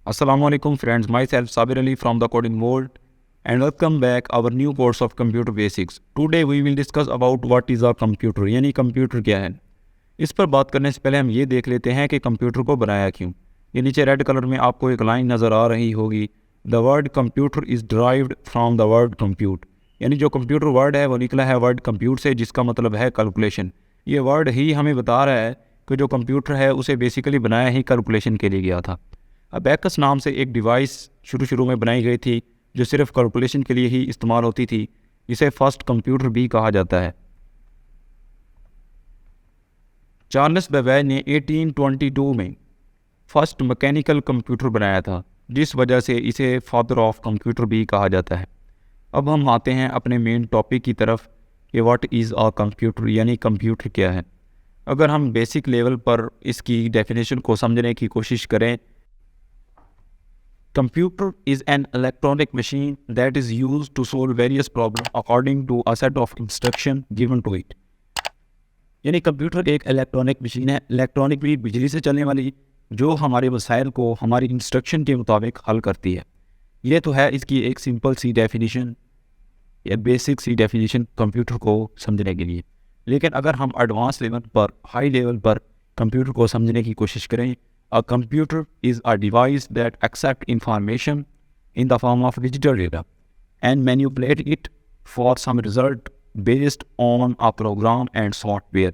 Assalamualaikum friends, myself Sabir Ali from the Coding World and welcome back our new course of Computer Basics. Today we will discuss about what is a computer यानी computer क्या है। इस पर बात करने से पहले हम ये देख लेते हैं कि कंप्यूटर को बनाया क्यों। ये नीचे रेड कलर में आपको एक लाइन नज़र आ रही होगी, the word computer is derived from the word compute, यानी जो कंप्यूटर वर्ड है वो निकला है वर्ड कंप्यूट से, जिसका मतलब है कैलकुलेशन। ये वर्ड ही हमें बता रहा है कि जो कंप्यूटर है उसे बेसिकली बनाया ही कैलकुलेशन के लिए गया था। अबैकस नाम से एक डिवाइस शुरू में बनाई गई थी जो सिर्फ कैलकुलेशन के लिए ही इस्तेमाल होती थी। इसे फर्स्ट कंप्यूटर भी कहा जाता है। चार्ल्स बेबेज ने 1822 में फर्स्ट मैकेनिकल कंप्यूटर बनाया था, जिस वजह से इसे फादर ऑफ कंप्यूटर भी कहा जाता है। अब हम आते हैं अपने मेन टॉपिक की तरफ कि व्हाट इज़ अ कंप्यूटर, यानी कंप्यूटर क्या है। अगर हम बेसिक लेवल पर इसकी डेफिनेशन को समझने की कोशिश करें, Computer is an electronic machine that is used to solve various problems according to a set of instruction given to it. यानी कंप्यूटर एक इलेक्ट्रॉनिक मशीन है, इलेक्ट्रॉनिक भी बिजली से चलने वाली, जो हमारे वसाइल को हमारी इंस्ट्रक्शन के मुताबिक हल करती है। ये तो है इसकी एक सिंपल सी डेफिनेशन या बेसिक सी डेफिनेशन कंप्यूटर को समझने के लिए। लेकिन अगर हम एडवांस लेवल पर, हाई लेवल पर कंप्यूटर को समझने की कोशिश करें, a computer is a device that accepts information in the form of digital data and manipulate it for some result based on a program and software.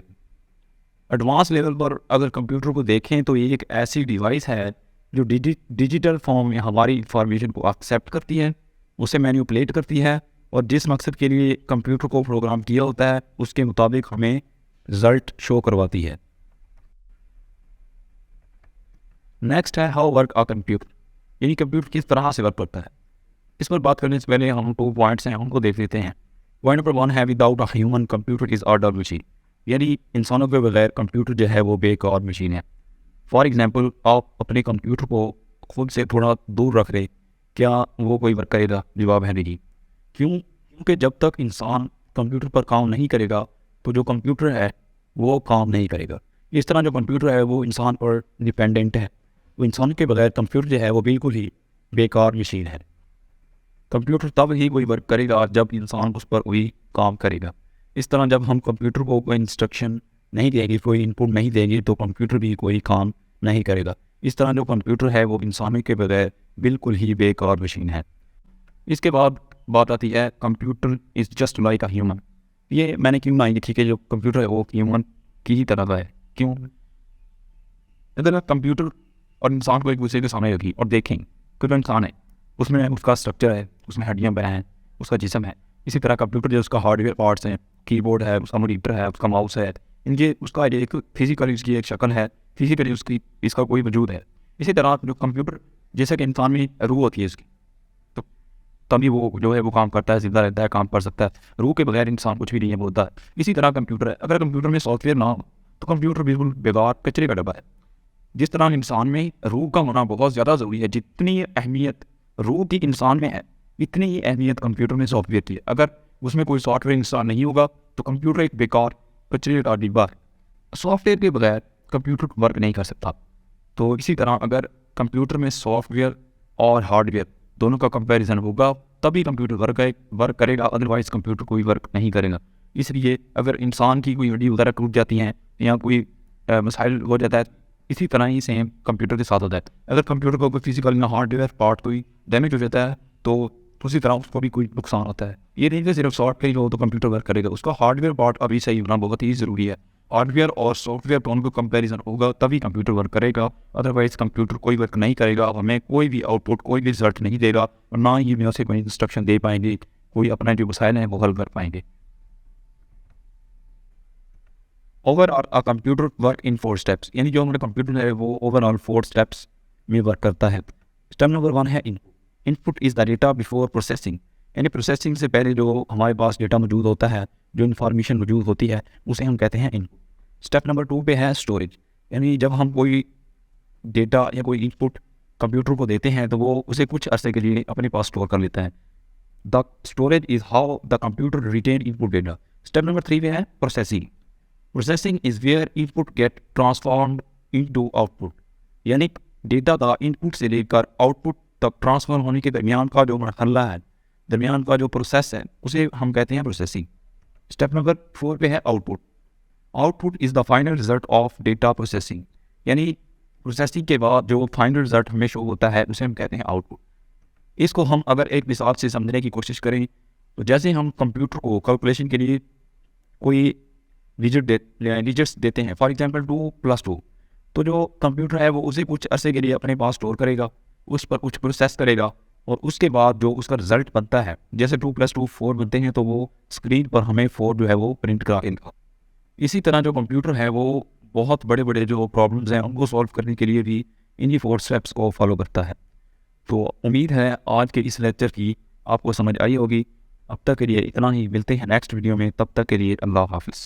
Advance level पर अगर computer को देखें तो ये एक ऐसी डिवाइस है जो डिजिटल फॉर्म में हमारी इंफॉर्मेशन को एक्सेप्ट करती है, उसे मैनिपुलेट करती है और जिस मकसद के लिए कंप्यूटर को प्रोग्राम किया होता है उसके मुताबिक हमें रिजल्ट शो करवाती है। नेक्स्ट है हाउ वर्क अ कंप्यूटर, यानी कंप्यूटर किस तरह से वर्क करता है। इस पर बात करने से पहले हम 2 पॉइंट्स हैं उनको देख लेते हैं। पॉइंट नंबर 1 है without a human computer is a dull machine, यानी इंसानों के बगैर कंप्यूटर जो है वो बेकार मशीन है। फॉर एग्जांपल, आप अपने कंप्यूटर को खुद से थोड़ा दूर रख दें, क्या वो कोई वर्क करेगा? जवाब है नहीं। क्योंकि जब तक इंसान कंप्यूटर पर काम नहीं करेगा तो जो कंप्यूटर है वो काम नहीं करेगा। इस तरह जो कंप्यूटर है वो इंसान पर डिपेंडेंट है, वो इंसान के बगैर कंप्यूटर जो है वो बिल्कुल ही बेकार मशीन है। कंप्यूटर तब ही कोई वर्क करेगा जब इंसान उस पर कोई काम करेगा। इस तरह जब हम कंप्यूटर को कोई इंस्ट्रक्शन नहीं देंगे, कोई इनपुट नहीं देंगे, तो कंप्यूटर भी कोई काम नहीं करेगा। इस तरह जो कंप्यूटर है वो इंसानों के बगैर बिल्कुल ही बेकार मशीन है। इसके बाद बात आती है computer is just like a human. ये मैंने क्यों नहीं लिखी कि जो कंप्यूटर है वो ह्यूमन की ही तरह का है। क्यों? अगर कंप्यूटर और इंसान को एक दूसरे के सामने रखी और देखें कि जो इंसान है उसमें उसका स्ट्रक्चर है, उसमें हड्डियाँ हैं, उसका जिस्म है। इसी तरह कंप्यूटर जो उसका हार्डवेयर पार्ट्स हैं, कीबोर्ड है, उसका मॉनिटर है, उसका माउस है, इनके उसका एक फिजिकली उसकी एक शक्ल है, फिजिकली उसकी इसका कोई वजूद है। इसी तरह जो कंप्यूटर जैसे कि इंसान में रूह होती है उसकी, तो तभी वो जो है वो काम करता है, जिंदा रहता है, काम कर सकता है। रूह के बगैर इंसान कुछ भी नहीं है, बोलता है। इसी तरह कंप्यूटर है, अगर कंप्यूटर में सॉफ्टवेयर ना हो तो कंप्यूटर बिल्कुल बेकार कचरे का डब्बा है। जिस तरह इंसान में रूह का होना बहुत ज़्यादा ज़रूरी है, जितनी अहमियत रूह की इंसान में है इतनी ही अहमियत कंप्यूटर में सॉफ्टवेयर की है। अगर उसमें कोई सॉफ्टवेयर इंसान नहीं होगा तो कंप्यूटर एक बेकार कचरे का डिब्बा है। सॉफ्टवेयर के बगैर कंप्यूटर वर्क नहीं कर सकता। तो इसी तरह अगर कंप्यूटर में सॉफ्टवेयर और हार्डवेयर दोनों का कंपैरिजन होगा तभी कंप्यूटर वर्क करेगा, अदरवाइज़ कंप्यूटर कोई वर्क नहीं करेगा। इसलिए अगर इंसान की कोई हड्डी वगैरह टूट जाती हैं या कोई मसाइल हो जाता है, इसी तरह ही सेम कंप्यूटर के साथ होता है। अगर कंप्यूटर को कोई फिजिकल या हार्डवेयर पार्ट कोई डैमेज हो जाता है तो उसी तरह उसको भी कोई नुकसान होता है। ये नहीं कि सिर्फ सॉफ्टवेयर हो तो कंप्यूटर वर्क करेगा, उसका हार्डवेयर पार्ट अभी सही होना बहुत ही ज़रूरी है। हार्डवेयर और सॉफ्टवेयर दोनों को कंपैरिजन होगा तभी कंप्यूटर वर्क करेगा, अदरवाइज कंप्यूटर कोई वर्क नहीं करेगा, हमें कोई भी आउटपुट, कोई भी रिजल्ट नहीं देगा और ना ही हमें उसे कोई इंस्ट्रक्शन दे पाएंगे, कोई अपना जो मसाइल है वो हल कर पाएंगे। Overall a computer work in 4 steps, यानी जो हमारा कंप्यूटर है वो ओवरऑल 4 स्टेप्स में वर्क करता है। स्टेप नंबर 1 है input. Input is the data before processing, यानी प्रोसेसिंग से पहले जो हमारे पास डेटा मौजूद होता है, जो इन्फॉर्मेशन मौजूद होती है उसे हम कहते हैं इनपुट। स्टेप नंबर 2 पे है स्टोरेज, यानी जब हम कोई डेटा या कोई इनपुट कंप्यूटर को देते हैं तो वो उसे कुछ अरसे के लिए अपने पास स्टोर कर लेता है। The storage is how the computer retain input data. Step number 3 पे है processing. Processing is where input get transformed into output, यानी डेटा का इनपुट से लेकर आउटपुट तक ट्रांसफर होने के दरमियान का जो मरहला है, दरमियान का जो प्रोसेस है, उसे हम कहते हैं प्रोसेसिंग। स्टेप नंबर 4 पे है output. Output is the final result of data processing, यानी प्रोसेसिंग के बाद जो फाइनल रिजल्ट हमें शो होता है उसे हम कहते हैं आउटपुट। इसको हम अगर एक मिसाल से समझने की कोशिश करें तो जैसे हम कंप्यूटर को कैलकुलेशन के लिए कोई डिजिट्स देते हैं, फॉर एग्जांपल 2+2, तो जो कंप्यूटर है वो उसे कुछ अरसे के लिए अपने पास स्टोर करेगा, उस पर कुछ प्रोसेस करेगा और उसके बाद जो उसका रिजल्ट बनता है, जैसे 2+2 4 बनते हैं, तो वो स्क्रीन पर हमें 4 जो है वो प्रिंट करा देगा। इसी तरह जो कंप्यूटर है वो बहुत बड़े बड़े जो प्रॉब्लम्स हैं उनको सॉल्व करने के लिए भी इन्हीं 4 स्टेप्स को फॉलो करता है। तो उम्मीद है आज के इस लेक्चर की आपको समझ आई होगी। अब तक के लिए इतना ही, मिलते हैं नेक्स्ट वीडियो में, तब तक के लिए अल्लाह हाफिज़।